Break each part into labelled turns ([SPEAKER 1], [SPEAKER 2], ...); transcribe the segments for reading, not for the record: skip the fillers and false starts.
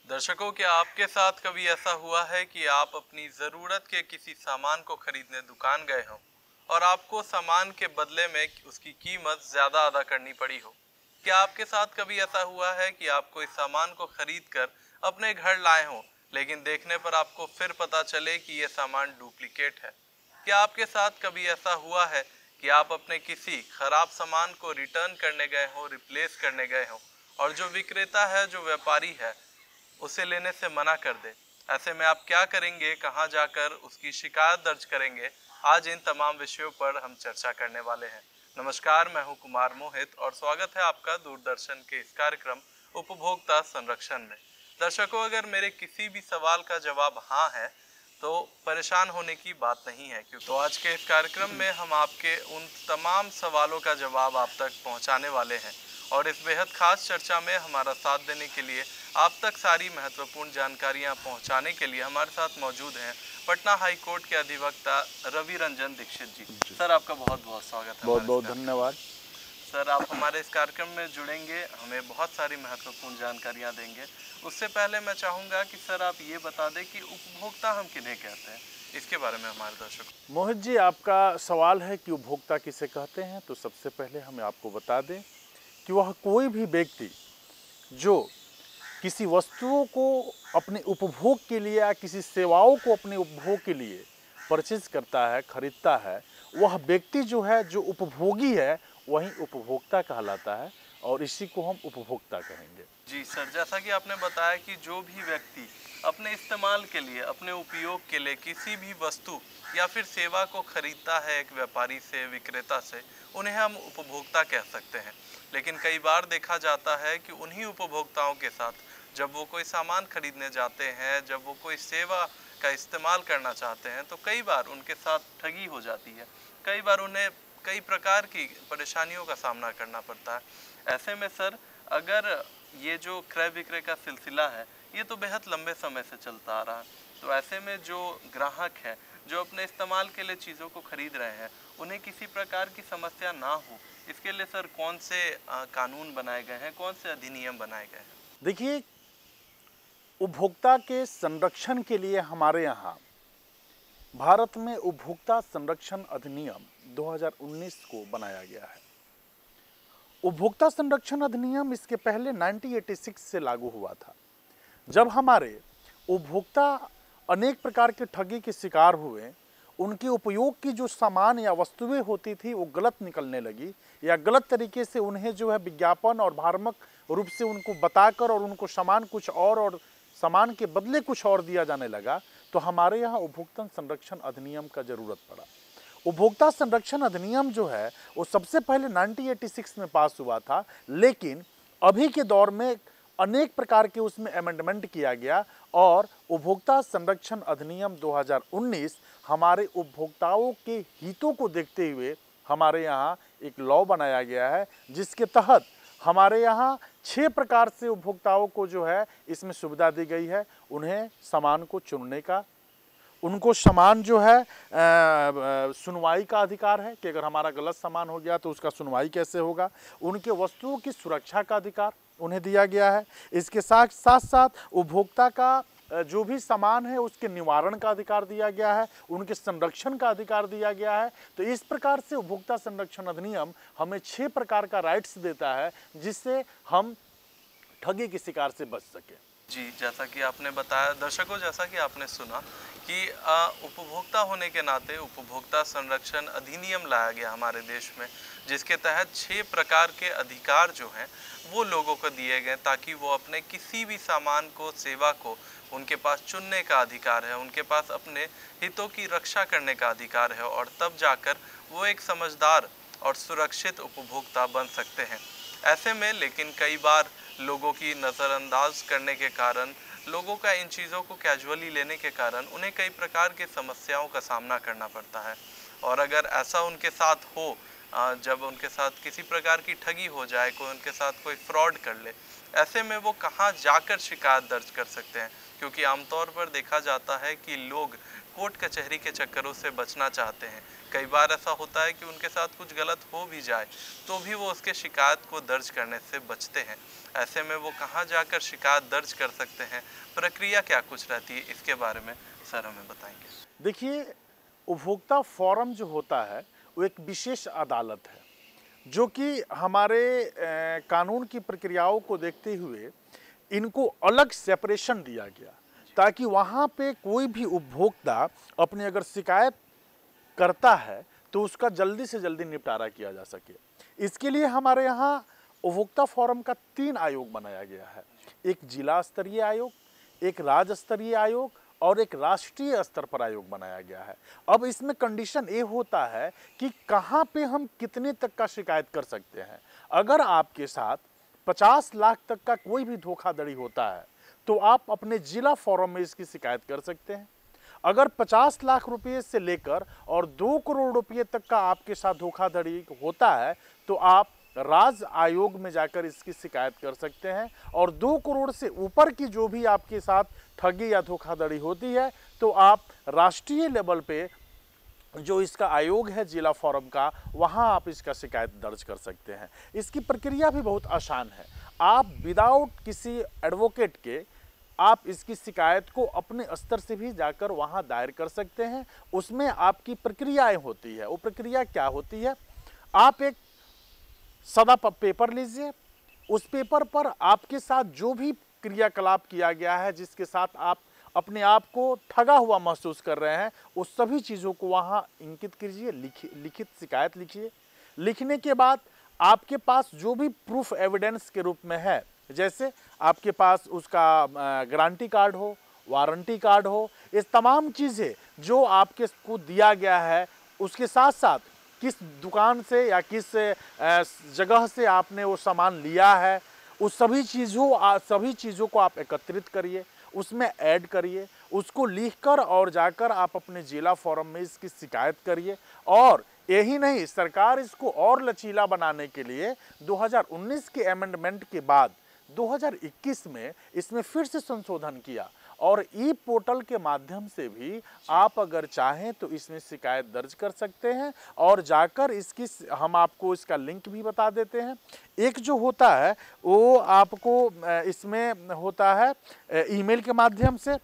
[SPEAKER 1] दर्शकों, क्या आपके साथ कभी ऐसा हुआ है कि आप अपनी ज़रूरत के किसी सामान को खरीदने दुकान गए हों और आपको सामान के बदले में उसकी कीमत ज़्यादा अदा करनी पड़ी हो? क्या आपके साथ कभी ऐसा हुआ है कि आप कोई सामान को खरीद कर अपने घर लाए हों, लेकिन देखने पर आपको फिर पता चले कि ये सामान डुप्लीकेट है? क्या आपके साथ कभी ऐसा हुआ है कि आप अपने किसी खराब सामान को रिटर्न करने गए हों, रिप्लेस करने गए हों, और जो विक्रेता है, जो व्यापारी है, उसे लेने से मना कर दे? ऐसे में आप क्या करेंगे, कहाँ जाकर उसकी शिकायत दर्ज करेंगे? आज इन तमाम विषयों पर हम चर्चा करने वाले हैं। नमस्कार, मैं हूं कुमार मोहित और स्वागत है आपका दूरदर्शन के इस कार्यक्रम उपभोक्ता संरक्षण में। दर्शकों, अगर मेरे किसी भी सवाल का जवाब हाँ है तो परेशान होने की बात नहीं है, क्योंकि तो आज के इस कार्यक्रम में हम आपके उन तमाम सवालों का जवाब आप तक पहुंचाने वाले हैं। और इस बेहद खास चर्चा में हमारा साथ देने के लिए, आप तक सारी महत्वपूर्ण जानकारियां पहुंचाने के लिए हमारे साथ मौजूद हैं पटना हाई कोर्ट के अधिवक्ता रवि रंजन दीक्षित जी। सर, आपका बहुत बहुत स्वागत है।
[SPEAKER 2] बहुत बहुत धन्यवाद।
[SPEAKER 1] सर, आप हमारे इस कार्यक्रम में जुड़ेंगे, हमें बहुत सारी महत्वपूर्ण जानकारियां देंगे। उससे पहले मैं चाहूँगा कि सर आप ये बता दें कि उपभोक्ता हम किन्हें कहते हैं, इसके बारे में हमारे दर्शकों।
[SPEAKER 2] मोहित जी, आपका सवाल है कि उपभोक्ता किसे कहते हैं, तो सबसे पहले हमें आपको बता दें कि वह कोई भी व्यक्ति जो किसी वस्तुओं को अपने उपभोग के लिए या किसी सेवाओं को अपने उपभोग के लिए परचेज करता है, खरीदता है, वह व्यक्ति जो है, जो उपभोगी है, वही उपभोक्ता कहलाता है और इसी को हम उपभोक्ता कहेंगे।
[SPEAKER 1] जी सर, जैसा कि आपने बताया कि जो भी व्यक्ति अपने इस्तेमाल के लिए, अपने उपयोग के लिए किसी भी वस्तु या फिर सेवा को खरीदता है एक व्यापारी से, विक्रेता से, उन्हें हम उपभोक्ता कह सकते हैं। लेकिन कई बार देखा जाता है कि उन्हीं उपभोक्ताओं के साथ जब वो कोई सामान खरीदने जाते हैं, जब वो कोई सेवा का इस्तेमाल करना चाहते हैं, तो कई बार उनके साथ ठगी हो जाती है। कई बार उन्हें कई प्रकार की परेशानियों का सामना करना पड़ता है। ऐसे में सर, अगर ये जो क्रय विक्रय का सिलसिला है, ये तो बेहद लंबे समय से चलता आ रहा है, तो ऐसे में जो ग्राहक है, जो अपने इस्तेमाल के लिए चीज़ों को खरीद रहे हैं, उन्हें किसी प्रकार की समस्या ना हो, इसके लिए सर कौन से कानून बनाए गए हैं, कौन से अधिनियम बनाए गए हैं?
[SPEAKER 2] देखिए, उपभोक्ता के संरक्षण के लिए हमारे यहाँ भारत में उपभोक्ता संरक्षण अधिनियम 2019 को बनाया गया है। उपभोक्ता संरक्षण अधिनियम इसके पहले 1986 से लागू हुआ था। जब हमारे उपभोक्ता अनेक प्रकार के ठगी के शिकार हुए, उनके उपयोग की जो सामान या वस्तुएं होती थी वो गलत निकलने लगी, या गलत तरीके से उन्हें जो है विज्ञापन और भ्रामक रूप से उनको बताकर और उनको सामान कुछ और सामान के बदले कुछ और दिया जाने लगा, तो हमारे यहाँ उपभोक्ता संरक्षण अधिनियम का जरूरत पड़ा। उपभोक्ता संरक्षण अधिनियम जो है वो सबसे पहले 1986 में पास हुआ था, लेकिन अभी के दौर में अनेक प्रकार के उसमें अमेंडमेंट किया गया और उपभोक्ता संरक्षण अधिनियम 2019 हमारे उपभोक्ताओं के हितों को देखते हुए हमारे यहाँ एक लॉ बनाया गया है, जिसके तहत हमारे यहाँ 6 प्रकार से उपभोक्ताओं को जो है इसमें सुविधा दी गई है। उन्हें सामान को चुनने का, उनको सामान जो है सुनवाई का अधिकार है कि अगर हमारा गलत सामान हो गया तो उसका सुनवाई कैसे होगा, उनके वस्तुओं की सुरक्षा का अधिकार उन्हें दिया गया है। इसके साथ साथ उपभोक्ता का जो भी सामान है उसके निवारण का अधिकार दिया गया है, उनके संरक्षण का अधिकार दिया गया है। तो इस प्रकार से उपभोक्ता संरक्षण अधिनियम हमें 6 प्रकार का राइट्स देता है, जिससे हम ठगी के शिकार से बच सकें।
[SPEAKER 1] जी, जैसा कि आपने बताया, दर्शकों, जैसा कि आपने सुना कि उपभोक्ता होने के नाते उपभोक्ता संरक्षण अधिनियम लाया गया हमारे देश में, जिसके तहत 6 प्रकार के अधिकार जो हैं वो लोगों को दिए गए, ताकि वो अपने किसी भी सामान को, सेवा को, उनके पास चुनने का अधिकार है, उनके पास अपने हितों की रक्षा करने का अधिकार है, और तब जाकर वो एक समझदार और सुरक्षित उपभोक्ता बन सकते हैं। ऐसे में लेकिन कई बार लोगों की नज़रअंदाज करने के कारण, लोगों का इन चीज़ों को कैजुअली लेने के कारण उन्हें कई प्रकार की समस्याओं का सामना करना पड़ता है। और अगर ऐसा उनके साथ हो, जब उनके साथ किसी प्रकार की ठगी हो जाए, कोई उनके साथ कोई फ्रॉड कर ले, ऐसे में वो कहाँ जाकर शिकायत दर्ज कर सकते हैं? क्योंकि आमतौर पर देखा जाता है कि लोग कोर्ट कचहरी के चक्करों से बचना चाहते हैं। कई बार ऐसा होता है कि उनके साथ कुछ गलत हो भी जाए तो भी वो उसके शिकायत को दर्ज करने से बचते हैं। ऐसे में वो कहाँ जाकर शिकायत दर्ज कर सकते हैं, प्रक्रिया क्या कुछ रहती है, इसके बारे में सर हमें बताएंगे।
[SPEAKER 2] देखिए, उपभोक्ता फोरम जो होता है वो एक विशेष अदालत है जो कि हमारे कानून की प्रक्रियाओं को देखते हुए इनको अलग सेपरेशन दिया गया ताकि वहाँ पे कोई भी उपभोक्ता अपनी अगर शिकायत करता है तो उसका जल्दी से जल्दी निपटारा किया जा सके। इसके लिए हमारे यहाँ उपभोक्ता फोरम का 3 आयोग बनाया गया है। एक जिला स्तरीय आयोग, एक राज्य स्तरीय आयोग और एक राष्ट्रीय स्तर पर आयोग बनाया गया है। अब इसमें कंडीशन ये होता है कि कहाँ पे हम कितने तक का शिकायत कर सकते हैं। अगर आपके साथ 50 लाख तक का कोई भी धोखाधड़ी होता है तो आप अपने जिला फोरम में इसकी शिकायत कर सकते हैं। अगर 50 लाख रुपये से लेकर और 2 करोड़ रुपये तक का आपके साथ धोखाधड़ी होता है तो आप राज्य आयोग में जाकर इसकी शिकायत कर सकते हैं। और 2 करोड़ से ऊपर की जो भी आपके साथ ठगी या धोखाधड़ी होती है तो आप राष्ट्रीय लेवल पे जो इसका आयोग है जिला फोरम का, वहां आप इसका शिकायत दर्ज कर सकते हैं। इसकी प्रक्रिया भी बहुत आसान है। आप विदाउट किसी एडवोकेट के आप इसकी शिकायत को अपने स्तर से भी जाकर वहां दायर कर सकते हैं। उसमें आपकी प्रक्रियाएं होती है। वो प्रक्रिया क्या होती है, आप एक सदा पेपर लीजिए, उस पेपर पर आपके साथ जो भी क्रियाकलाप किया गया है, जिसके साथ आप अपने आप को ठगा हुआ महसूस कर रहे हैं, उस सभी चीज़ों को वहाँ इंकित कीजिए, लिखित शिकायत लिखिए। लिखने के बाद आपके पास जो भी प्रूफ एविडेंस के रूप में है, जैसे आपके पास उसका गारंटी कार्ड हो, वारंटी कार्ड हो, ये तमाम चीज़ें जो आपके को दिया गया है, उसके साथ साथ किस दुकान से या किस जगह से आपने वो सामान लिया है, उस सभी चीज़ों को आप एकत्रित करिए, उसमें ऐड करिए, उसको लिखकर और जाकर आप अपने जिला फोरम में इसकी शिकायत करिए। और यही नहीं, सरकार इसको और लचीला बनाने के लिए 2019 के अमेंडमेंट के बाद 2021 में इसमें फिर से संशोधन किया और ई पोर्टल के माध्यम से भी आप अगर चाहें तो इसमें शिकायत दर्ज कर सकते हैं। और जाकर इसकी हम आपको इसका लिंक भी बता देते हैं। एक जो होता है वो आपको इसमें होता है ईमेल के माध्यम से,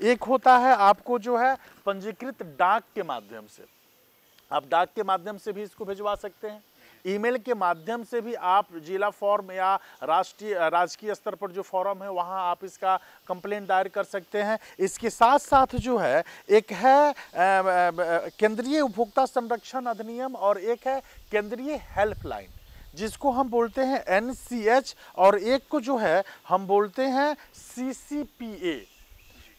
[SPEAKER 2] एक होता है आपको जो है पंजीकृत डाक के माध्यम से। आप डाक के माध्यम से भी इसको भिजवा सकते हैं। ईमेल के माध्यम से भी आप जिला फॉर्म या राजकीय स्तर पर जो फॉर्म है वहां आप इसका कंप्लेंट दायर कर सकते हैं। इसके साथ साथ जो है एक है केंद्रीय उपभोक्ता संरक्षण अधिनियम और एक है केंद्रीय हेल्पलाइन जिसको हम बोलते हैं NCH और एक को जो है हम बोलते हैं CCPA।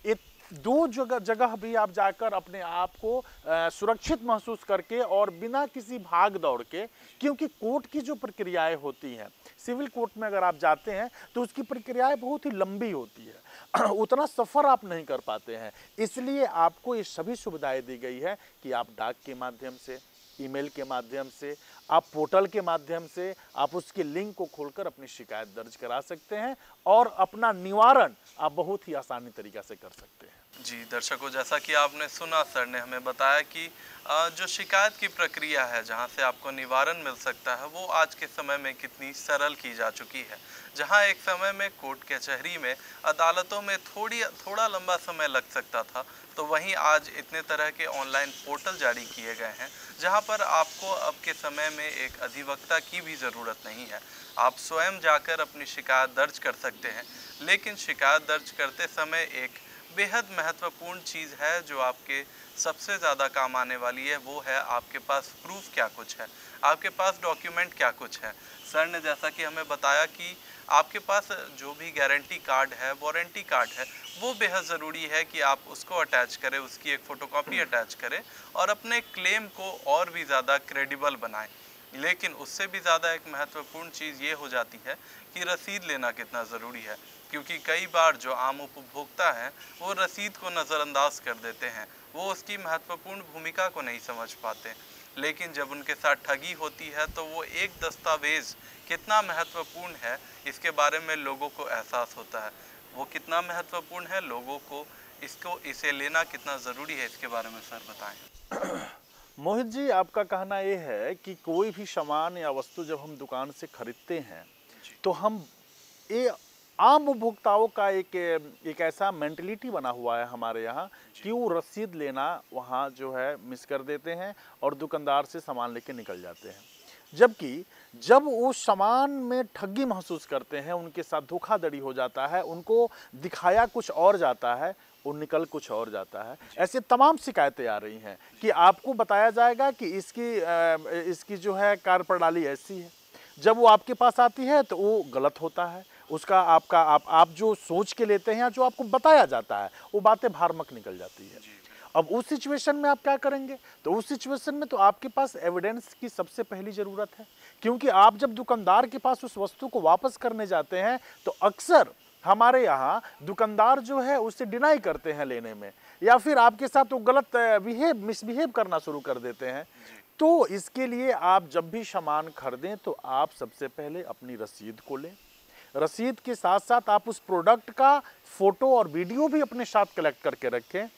[SPEAKER 2] ये 2 जगह भी आप जाकर अपने आप को सुरक्षित महसूस करके और बिना किसी भाग दौड़ के, क्योंकि कोर्ट की जो प्रक्रियाएं होती हैं, सिविल कोर्ट में अगर आप जाते हैं तो उसकी प्रक्रियाएं बहुत ही लंबी होती है, उतना सफ़र आप नहीं कर पाते हैं। इसलिए आपको ये सभी सुविधाएं दी गई है कि आप डाक के माध्यम से, ईमेल के माध्यम से, आप पोर्टल के माध्यम से आप उसके लिंक को खोलकर अपनी शिकायत दर्ज करा सकते हैं और अपना निवारण आप बहुत ही आसानी तरीक़ा से कर सकते हैं।
[SPEAKER 1] जी दर्शकों, जैसा कि आपने सुना, सर ने हमें बताया कि जो शिकायत की प्रक्रिया है जहां से आपको निवारण मिल सकता है वो आज के समय में कितनी सरल की जा चुकी है। जहां एक समय में कोर्ट कचहरी में, अदालतों में थोड़ा लंबा समय लग सकता था, तो वहीं आज इतने तरह के ऑनलाइन पोर्टल जारी किए गए हैं जहां पर आपको अब के समय में एक अधिवक्ता की भी ज़रूरत नहीं है। आप स्वयं जाकर अपनी शिकायत दर्ज कर सकते हैं। लेकिन शिकायत दर्ज करते समय एक बेहद महत्वपूर्ण चीज़ है जो आपके सबसे ज़्यादा काम आने वाली है, वो है आपके पास प्रूफ क्या कुछ है, आपके पास डॉक्यूमेंट क्या कुछ है। सर ने जैसा कि हमें बताया कि आपके पास जो भी गारंटी कार्ड है, वारंटी कार्ड है, वो बेहद ज़रूरी है कि आप उसको अटैच करें, उसकी एक फ़ोटोकॉपी अटैच करें और अपने क्लेम को और भी ज़्यादा क्रेडिबल बनाएं। लेकिन उससे भी ज़्यादा एक महत्वपूर्ण चीज़ ये हो जाती है कि रसीद लेना कितना ज़रूरी है, क्योंकि कई बार जो आम उपभोक्ता हैं वो रसीद को नज़रअंदाज कर देते हैं, वो उसकी महत्वपूर्ण भूमिका को नहीं समझ पाते। लेकिन जब उनके साथ ठगी होती है तो वो एक दस्तावेज़ कितना महत्वपूर्ण है इसके बारे में लोगों को एहसास होता है। वो कितना महत्वपूर्ण है, लोगों को इसे लेना कितना ज़रूरी है, इसके बारे में सर बताएं।
[SPEAKER 2] मोहित जी, आपका कहना ये है कि कोई भी सामान या वस्तु जब हम दुकान से खरीदते हैं
[SPEAKER 1] जी।
[SPEAKER 2] तो हम ये आम उपभोक्ताओं का एक ऐसा मेंटलिटी बना हुआ है हमारे यहाँ कि वो रसीद लेना वहाँ जो है मिस कर देते हैं और दुकानदार से सामान लेके निकल जाते हैं। जबकि जब वो सामान में ठगी महसूस करते हैं, उनके साथ धोखाधड़ी हो जाता है, उनको दिखाया कुछ और जाता है, वो निकल कुछ और जाता है। ऐसे तमाम शिकायतें आ रही हैं कि आपको बताया जाएगा कि इसकी जो है कार्यप्रणाली ऐसी है, जब वो आपके पास आती है तो वो गलत होता है। उसका आप जो सोच के लेते हैं या जो आपको बताया जाता है वो बातें भ्रामक निकल जाती है। अब उस सिचुएशन में आप क्या करेंगे? तो उस सिचुएशन में तो आपके पास एविडेंस की सबसे पहली ज़रूरत है, क्योंकि आप जब दुकानदार के पास उस वस्तु को वापस करने जाते हैं तो अक्सर हमारे यहाँ दुकानदार जो है उससे डिनाई करते हैं लेने में, या फिर आपके साथ वो गलत मिसबिहेव करना शुरू कर देते हैं। तो इसके लिए आप जब भी सामान खरीदें तो आप सबसे पहले अपनी रसीद को लें। रसीद के साथ साथ आप उस प्रोडक्ट का फोटो और वीडियो भी अपने साथ कलेक्ट करके रखें।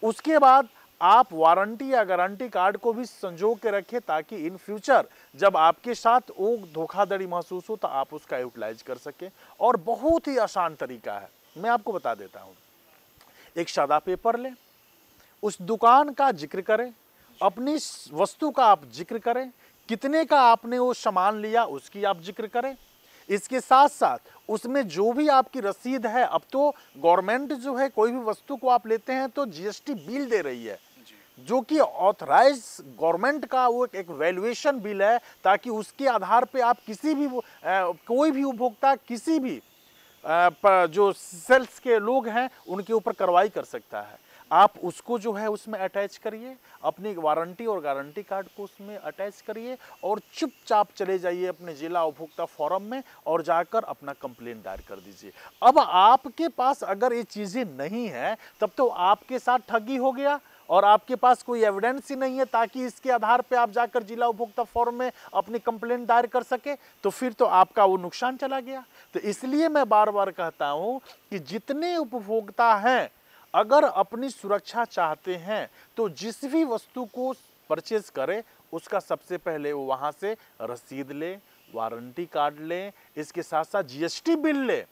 [SPEAKER 2] उसके बाद आप वारंटी या गारंटी कार्ड को भी संजो के रखें, ताकि इन फ्यूचर जब आपके साथ वो धोखाधड़ी महसूस हो तो आप उसका यूटिलाइज कर सकें। और बहुत ही आसान तरीका है, मैं आपको बता देता हूँ। एक सादा पेपर लें, उस दुकान का जिक्र करें, अपनी वस्तु का आप जिक्र करें, कितने का आपने वो सामान लिया उसकी आप जिक्र करें। इसके साथ साथ उसमें जो भी आपकी रसीद है, अब तो गवर्नमेंट जो है कोई भी वस्तु को आप लेते हैं तो जीएसटी बिल दे रही है, जो कि ऑथराइज गवर्नमेंट का वो एक वैल्यूएशन बिल है, ताकि उसके आधार पे आप किसी भी कोई भी उपभोक्ता किसी भी जो सेल्स के लोग हैं उनके ऊपर कार्रवाई कर सकता है। आप उसको जो है उसमें अटैच करिए, अपनी वारंटी और गारंटी कार्ड को उसमें अटैच करिए और चुपचाप चले जाइए अपने जिला उपभोक्ता फोरम में और जाकर अपना कंप्लेंट दायर कर दीजिए। अब आपके पास अगर ये चीज़ें नहीं है तब तो आपके साथ ठगी हो गया और आपके पास कोई एविडेंस ही नहीं है ताकि इसके आधार पे आप जाकर जिला उपभोक्ता फोरम में अपनी कंप्लेंट दायर कर सके, तो फिर तो आपका वो नुकसान चला गया। तो इसलिए मैं बार बार कहता हूँ कि जितने उपभोक्ता हैं, अगर अपनी सुरक्षा चाहते हैं तो जिस भी वस्तु को परचेज करें उसका सबसे पहले वो वहाँ से रसीद लें, वारंटी कार्ड लें, इसके साथ साथ जीएसटी बिल लें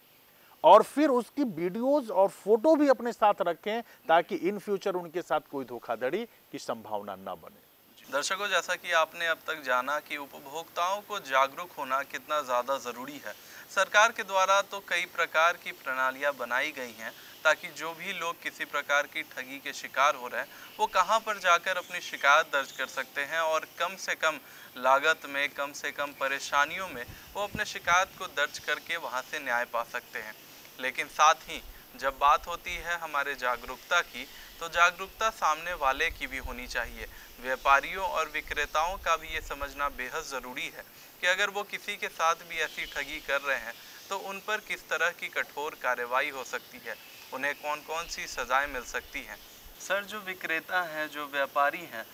[SPEAKER 2] और फिर उसकी वीडियोस और फोटो भी अपने साथ रखें, ताकि इन फ्यूचर उनके साथ कोई धोखाधड़ी की संभावना न बने।
[SPEAKER 1] दर्शकों, जैसा कि आपने अब तक जाना कि उपभोक्ताओं को जागरूक होना कितना ज़्यादा ज़रूरी है। सरकार के द्वारा तो कई प्रकार की प्रणालियां बनाई गई हैं ताकि जो भी लोग किसी प्रकार की ठगी के शिकार हो रहे हैं वो कहां पर जाकर अपनी शिकायत दर्ज कर सकते हैं और कम से कम लागत में, कम से कम परेशानियों में वो अपने शिकायत को दर्ज करके वहां से न्याय पा सकते हैं। लेकिन साथ ही जब बात होती है हमारे जागरूकता की, तो जागरूकता सामने वाले की भी होनी चाहिए। व्यापारियों और विक्रेताओं का भी ये समझना बेहद ज़रूरी है कि अगर वो किसी के साथ भी ऐसी ठगी कर रहे हैं तो उन पर किस तरह की कठोर कार्रवाई हो सकती है, उन्हें कौन कौन सी सज़ाएं मिल सकती हैं। सर, जो विक्रेता हैं, जो व्यापारी हैं,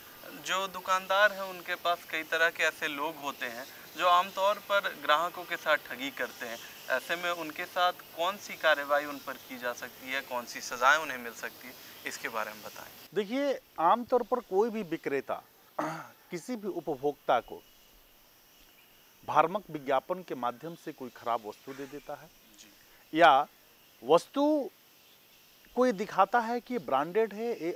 [SPEAKER 1] जो दुकानदार हैं, उनके पास कई तरह के ऐसे लोग होते हैं जो आमतौर पर ग्राहकों के साथ ठगी करते हैं। ऐसे में उनके साथ कौन सी कार्रवाई उन पर की जा सकती है, कौन सी सज़ाएं उन्हें मिल सकती है, इसके बारे में बताएं।
[SPEAKER 2] देखिए, आमतौर पर कोई भी विक्रेता किसी भी उपभोक्ता को भ्रामक विज्ञापन के माध्यम से कोई खराब वस्तु दे देता है या वस्तु कोई दिखाता है कि ब्रांडेड है, ये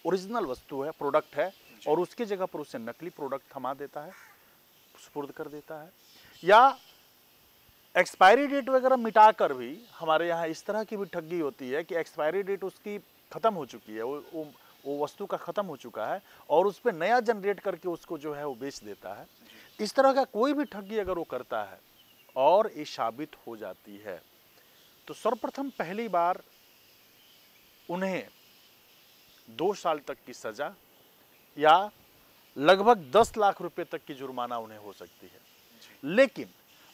[SPEAKER 2] ओरिजिनल वस्तु है, प्रोडक्ट है, और उसकी जगह पर उसे नकली प्रोडक्ट थमा देता है, सुपुर्द कर देता है, या एक्सपायरी डेट वगैरह मिटाकर भी हमारे यहाँ इस तरह की भी ठगी होती है कि एक्सपायरी डेट उसकी ख़त्म हो चुकी है, वो वस्तु का ख़त्म हो चुका है और उस पर नया जनरेट करके उसको जो है वो बेच देता है। इस तरह का कोई भी ठगी अगर वो करता है और ये साबित हो जाती है तो सर्वप्रथम पहली बार उन्हें 2 साल तक की सज़ा या लगभग 10 लाख रुपए तक की जुर्माना उन्हें हो सकती है। लेकिन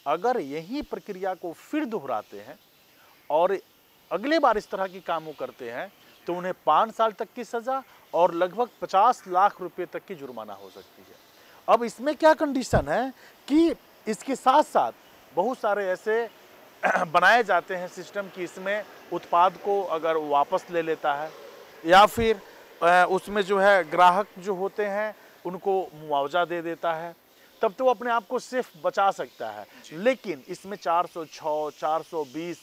[SPEAKER 2] अगर यही प्रक्रिया को फिर दोहराते हैं और अगले बार इस तरह की काम वो करते हैं तो उन्हें 5 साल तक की सज़ा और लगभग 50 लाख रुपए तक की जुर्माना हो सकती है। अब इसमें क्या कंडीशन है कि इसके साथ साथ बहुत सारे ऐसे बनाए जाते हैं सिस्टम कि इसमें उत्पाद को अगर वापस ले लेता है या फिर उसमें जो है ग्राहक जो होते हैं उनको मुआवजा दे देता है, तब तो वो अपने आप को सिर्फ बचा सकता है। लेकिन इसमें 406, 420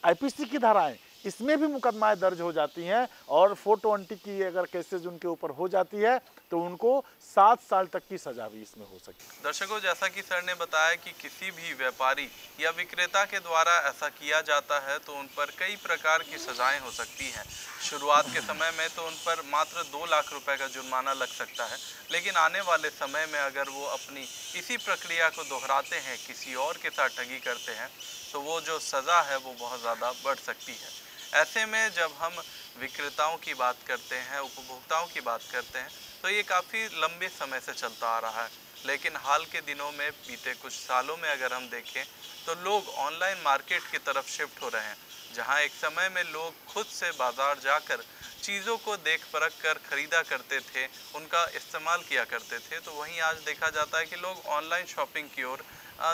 [SPEAKER 2] आईपीसी की धाराएं, इसमें भी मुकदमाएं दर्ज हो जाती हैं और 420 की अगर केसेज उनके ऊपर हो जाती है तो उनको 7 साल तक की सजा भी इसमें हो सकती है।
[SPEAKER 1] दर्शकों, जैसा कि सर ने बताया कि किसी भी व्यापारी या विक्रेता के द्वारा ऐसा किया जाता है तो उन पर कई प्रकार की सजाएं हो सकती हैं। शुरुआत के समय में तो उन पर मात्र 2 लाख रुपए का जुर्माना लग सकता है, लेकिन आने वाले समय में अगर वो अपनी इसी प्रक्रिया को दोहराते हैं, किसी और के साथ ठगी करते हैं, तो वो जो सज़ा है वो बहुत ज़्यादा बढ़ सकती है। ऐसे में जब हम विक्रेताओं की बात करते हैं, उपभोक्ताओं की बात करते हैं, तो ये काफ़ी लंबे समय से चलता आ रहा है। लेकिन हाल के दिनों में, बीते कुछ सालों में अगर हम देखें तो लोग ऑनलाइन मार्केट की तरफ शिफ्ट हो रहे हैं। जहां एक समय में लोग खुद से बाज़ार जाकर चीज़ों को देख परख कर खरीदा करते थे, उनका इस्तेमाल किया करते थे, तो वहीं आज देखा जाता है कि लोग ऑनलाइन शॉपिंग की ओर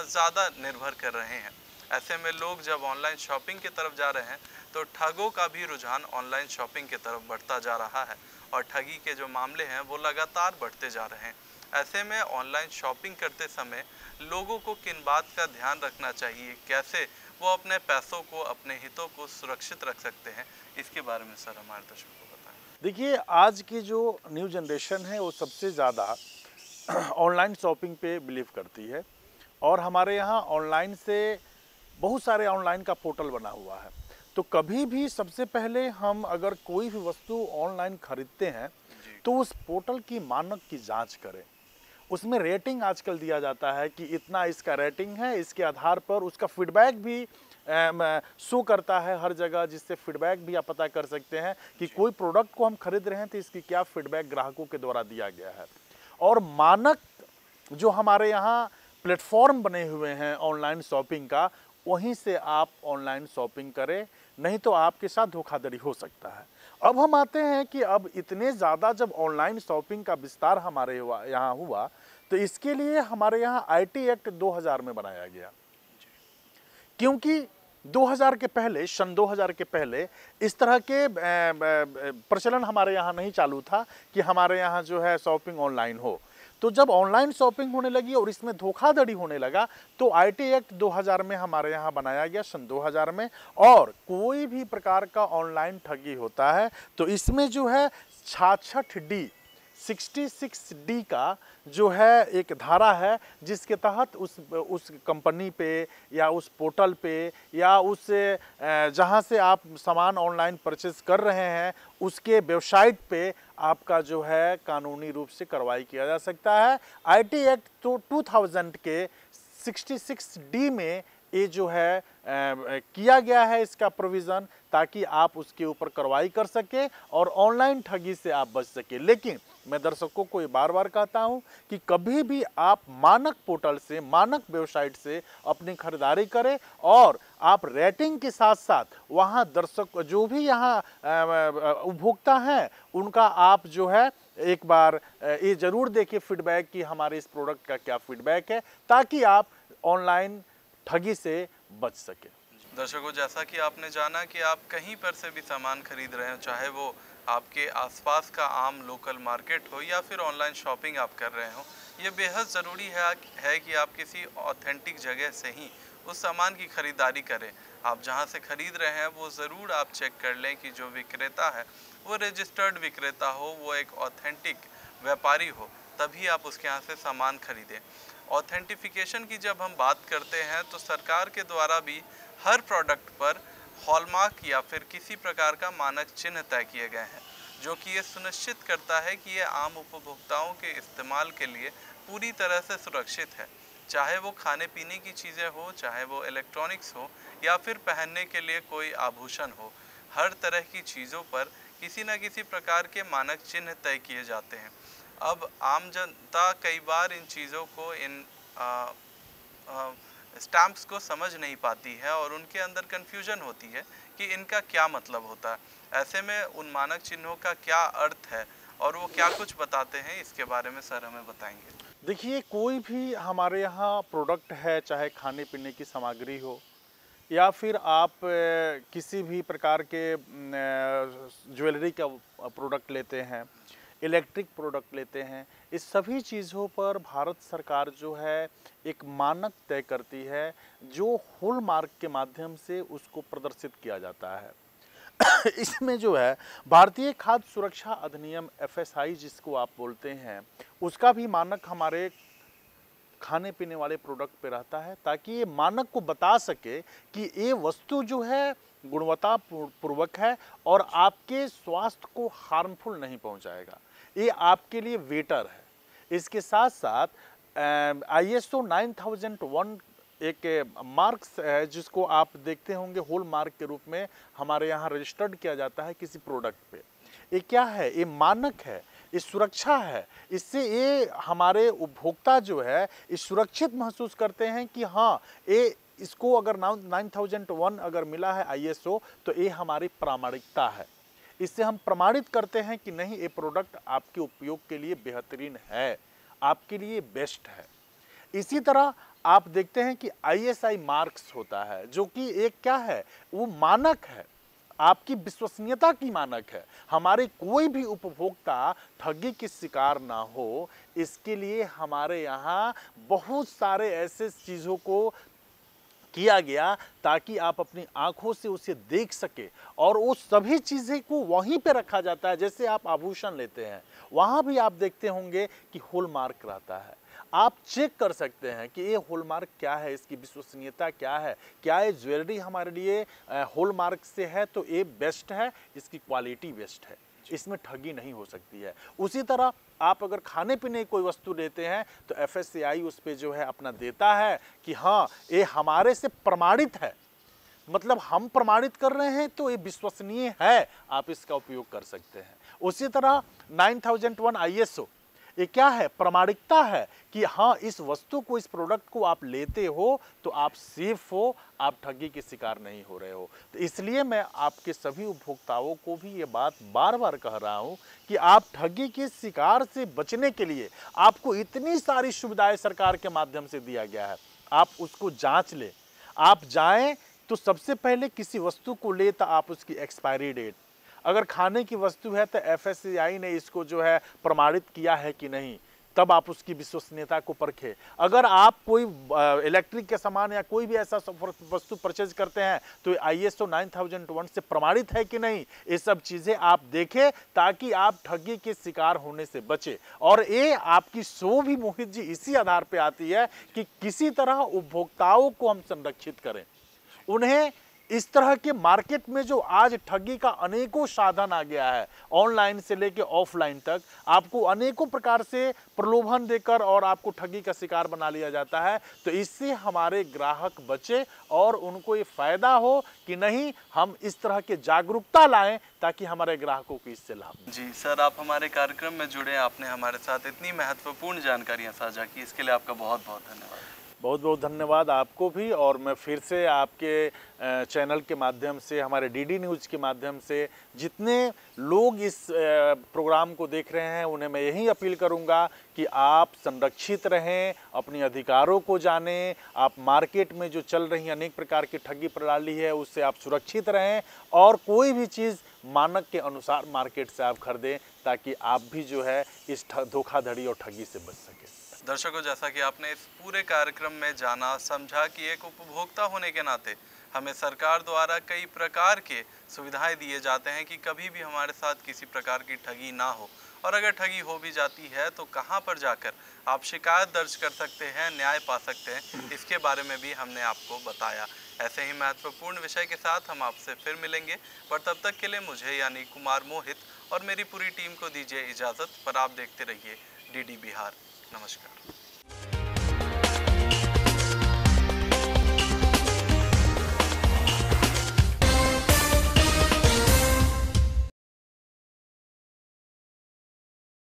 [SPEAKER 1] ज़्यादा निर्भर कर रहे हैं। ऐसे में लोग जब ऑनलाइन शॉपिंग की तरफ जा रहे हैं तो ठगों का भी रुझान ऑनलाइन शॉपिंग की तरफ बढ़ता जा रहा है और ठगी के जो मामले हैं वो लगातार बढ़ते जा रहे हैं। ऐसे में ऑनलाइन शॉपिंग करते समय लोगों को किन बात का ध्यान रखना चाहिए, कैसे वो अपने पैसों को, अपने हितों को सुरक्षित रख सकते हैं, इसके बारे में सर हमारे दर्शकों को बताएं।
[SPEAKER 2] देखिए, आज की जो न्यू जनरेशन है वो सबसे ज़्यादा ऑनलाइन शॉपिंग पे बिलीव करती है और हमारे यहाँ ऑनलाइन से बहुत सारे ऑनलाइन का पोर्टल बना हुआ है। तो कभी भी सबसे पहले हम अगर कोई भी वस्तु ऑनलाइन खरीदते हैं तो उस पोर्टल की मानक की जांच करें। उसमें रेटिंग आजकल दिया जाता है कि इतना इसका रेटिंग है, इसके आधार पर उसका फीडबैक भी शो करता है हर जगह, जिससे फीडबैक भी आप पता कर सकते हैं कि कोई प्रोडक्ट को हम खरीद रहे हैं तो इसकी क्या फीडबैक ग्राहकों के द्वारा दिया गया है। और मानक जो हमारे यहाँ प्लेटफॉर्म बने हुए हैं ऑनलाइन शॉपिंग का, वहीं से आप ऑनलाइन शॉपिंग करें, नहीं तो आपके साथ धोखाधड़ी हो सकता है। अब हम आते हैं कि अब इतने ज़्यादा जब ऑनलाइन शॉपिंग का विस्तार हमारे यहाँ हुआ तो इसके लिए हमारे यहाँ आईटी एक्ट 2000 में बनाया गया, क्योंकि 2000 के पहले, सन 2000 के पहले इस तरह के प्रचलन हमारे यहाँ नहीं चालू था कि हमारे यहाँ जो है शॉपिंग ऑनलाइन हो। तो जब ऑनलाइन शॉपिंग होने लगी और इसमें धोखाधड़ी होने लगा तो आईटी एक्ट 2000 में हमारे यहाँ बनाया गया, सन 2000 में। और कोई भी प्रकार का ऑनलाइन ठगी होता है तो इसमें जो है 66D का जो है एक धारा है, जिसके तहत उस कंपनी पे या उस पोर्टल पे या उस जहां से आप सामान ऑनलाइन परचेज कर रहे हैं उसके वेबसाइट पे आपका जो है कानूनी रूप से कार्रवाई किया जा सकता है। आईटी एक्ट तो 2000 के 66D में ये जो है किया गया है इसका प्रोविज़न, ताकि आप उसके ऊपर कार्रवाई कर सके और ऑनलाइन ठगी से आप बच सके। लेकिन मैं दर्शकों को ये बार बार कहता हूं कि कभी भी आप मानक पोर्टल से, मानक वेबसाइट से अपनी खरीदारी करें और आप रेटिंग के साथ साथ वहां दर्शक जो भी यहाँ उपभोक्ता हैं उनका आप जो है एक बार ये जरूर देखिए फीडबैक कि हमारे इस प्रोडक्ट का क्या फीडबैक है, ताकि आप ऑनलाइन ठगी से बच सके।
[SPEAKER 1] दर्शकों, जैसा कि आपने जाना कि आप कहीं पर से भी सामान खरीद रहे हो, चाहे वो आपके आसपास का आम लोकल मार्केट हो या फिर ऑनलाइन शॉपिंग आप कर रहे हो, ये बेहद ज़रूरी है कि आप किसी ऑथेंटिक जगह से ही उस सामान की खरीदारी करें। आप जहां से खरीद रहे हैं वो ज़रूर आप चेक कर लें कि जो विक्रेता है वो रजिस्टर्ड विक्रेता हो, वो एक ऑथेंटिक व्यापारी हो, तभी आप उसके यहाँ से सामान खरीदें। ऑथेंटिफिकेशन की जब हम बात करते हैं तो सरकार के द्वारा भी हर प्रोडक्ट पर हॉलमार्क या फिर किसी प्रकार का मानक चिन्ह तय किए गए हैं, जो कि ये सुनिश्चित करता है कि ये आम उपभोक्ताओं के इस्तेमाल के लिए पूरी तरह से सुरक्षित है। चाहे वो खाने पीने की चीज़ें हो, चाहे वो इलेक्ट्रॉनिक्स हो या फिर पहनने के लिए कोई आभूषण हो, हर तरह की चीज़ों पर किसी न किसी प्रकार के मानक चिन्ह तय किए जाते हैं। अब आम जनता कई बार इन चीज़ों को, इन स्टैम्प्स को समझ नहीं पाती है और उनके अंदर कन्फ्यूजन होती है कि इनका क्या मतलब होता है। ऐसे में उन मानक चिन्हों का क्या अर्थ है और वो क्या कुछ बताते हैं, इसके बारे में सर हमें बताएंगे।
[SPEAKER 2] देखिए, कोई भी हमारे यहाँ प्रोडक्ट है, चाहे खाने पीने की सामग्री हो या फिर आप किसी भी प्रकार के ज्वेलरी का प्रोडक्ट लेते हैं, इलेक्ट्रिक प्रोडक्ट लेते हैं, इस सभी चीज़ों पर भारत सरकार जो है एक मानक तय करती है, जो हॉलमार्क के माध्यम से उसको प्रदर्शित किया जाता है। इसमें जो है भारतीय खाद्य सुरक्षा अधिनियम FSI जिसको आप बोलते हैं, उसका भी मानक हमारे खाने पीने वाले प्रोडक्ट पे रहता है, ताकि ये मानक को बता सके कि ये वस्तु जो है गुणवत्ता पूर्वक है और आपके स्वास्थ्य को हार्मफुल नहीं पहुंचाएगा, ये आपके लिए बेटर है। इसके साथ साथ ISO 9001 एक मार्क्स है जिसको आप देखते होंगे हॉल मार्क के रूप में हमारे यहाँ रजिस्टर्ड किया जाता है किसी प्रोडक्ट पे। ये क्या है? ये मानक है, ये सुरक्षा है। इससे ये हमारे उपभोक्ता जो है ये सुरक्षित महसूस करते हैं कि हाँ, ये इसको अगर 9001 अगर मिला है ISO तो ये हमारी प्रामाणिकता है। इससे हम प्रमाणित करते हैं कि नहीं, ये प्रोडक्ट आपके उपयोग के लिए बेहतरीन है, आपके लिए बेस्ट है। इसी तरह आप देखते हैं कि ISI मार्क्स होता है जो कि एक क्या है, वो मानक है, आपकी विश्वसनीयता की मानक है। हमारे कोई भी उपभोक्ता ठगी की शिकार ना हो, इसके लिए हमारे यहाँ बहुत सारे ऐसे चीज़ों को किया गया ताकि आप अपनी आंखों से उसे देख सके, और वो सभी चीज़ें को वहीं पे रखा जाता है। जैसे आप आभूषण लेते हैं, वहाँ भी आप देखते होंगे कि हॉलमार्क रहता है। आप चेक कर सकते हैं कि ये हॉलमार्क क्या है, इसकी विश्वसनीयता क्या है, क्या ये ज्वेलरी हमारे लिए हॉलमार्क से है तो ये बेस्ट है, इसकी क्वालिटी बेस्ट है, इसमें ठगी नहीं हो सकती है। उसी तरह आप अगर खाने पीने की कोई वस्तु लेते हैं तो FSCI उस पे जो है अपना देता है कि हाँ, ये हमारे से प्रमाणित है, मतलब हम प्रमाणित कर रहे हैं तो ये विश्वसनीय है, आप इसका उपयोग कर सकते हैं। उसी तरह 9001 ISO ये क्या है? प्रमाणिकता है कि हाँ, इस वस्तु को, इस प्रोडक्ट को आप लेते हो तो आप सेफ हो, आप ठगी के शिकार नहीं हो रहे हो। तो इसलिए मैं आपके सभी उपभोक्ताओं को भी ये बात बार बार कह रहा हूँ कि आप ठगी के शिकार से बचने के लिए आपको इतनी सारी सुविधाएं सरकार के माध्यम से दिया गया है, आप उसको जांच लें। आप जाएं तो सबसे पहले किसी वस्तु को ले तो आप उसकी एक्सपायरी डेट, अगर खाने की वस्तु है तो FSCI ने इसको जो है प्रमाणित किया है कि नहीं, तब आप उसकी विश्वसनीयता को परखें। अगर आप कोई इलेक्ट्रिक के सामान या कोई भी ऐसा वस्तु परचेज करते हैं तो ISO 9001 से प्रमाणित है कि नहीं, ये सब चीज़ें आप देखें ताकि आप ठगी के शिकार होने से बचें। और ये आपकी सोच भी मोहित जी इसी आधार पर आती है कि किसी तरह उपभोक्ताओं को हम संरक्षित करें। उन्हें इस तरह के मार्केट में जो आज ठगी का अनेकों साधन आ गया है, ऑनलाइन से लेके ऑफलाइन तक, आपको अनेकों प्रकार से प्रलोभन देकर और आपको ठगी का शिकार बना लिया जाता है। तो इससे हमारे ग्राहक बचे और उनको ये फायदा हो कि नहीं, हम इस तरह के जागरूकता लाएं ताकि हमारे ग्राहकों को इससे लाभ मिले।
[SPEAKER 1] जी सर, आप हमारे कार्यक्रम में जुड़े, आपने हमारे साथ इतनी महत्वपूर्ण जानकारियाँ साझा की, इसके लिए आपका बहुत बहुत धन्यवाद।
[SPEAKER 2] बहुत बहुत धन्यवाद आपको भी। और मैं फिर से आपके चैनल के माध्यम से, हमारे DD न्यूज़ के माध्यम से जितने लोग इस प्रोग्राम को देख रहे हैं, उन्हें मैं यही अपील करूंगा कि आप संरक्षित रहें, अपने अधिकारों को जानें। आप मार्केट में जो चल रही अनेक प्रकार की ठगी प्रणाली है उससे आप सुरक्षित रहें, और कोई भी चीज़ मानक के अनुसार मार्केट से आप खरीदें ताकि आप भी जो है इस धोखाधड़ी और ठगी से बच सकें।
[SPEAKER 1] दर्शकों, जैसा कि आपने इस पूरे कार्यक्रम में जाना समझा कि एक उपभोक्ता होने के नाते हमें सरकार द्वारा कई प्रकार के सुविधाएं दिए जाते हैं कि कभी भी हमारे साथ किसी प्रकार की ठगी ना हो, और अगर ठगी हो भी जाती है तो कहां पर जाकर आप शिकायत दर्ज कर सकते हैं, न्याय पा सकते हैं, इसके बारे में भी हमने आपको बताया। ऐसे ही महत्वपूर्ण विषय के साथ हम आपसे फिर मिलेंगे, पर तब तक के लिए मुझे यानी कुमार मोहित और मेरी पूरी टीम को दीजिए इजाज़त। पर आप देखते रहिए DD बिहार। नमस्कार।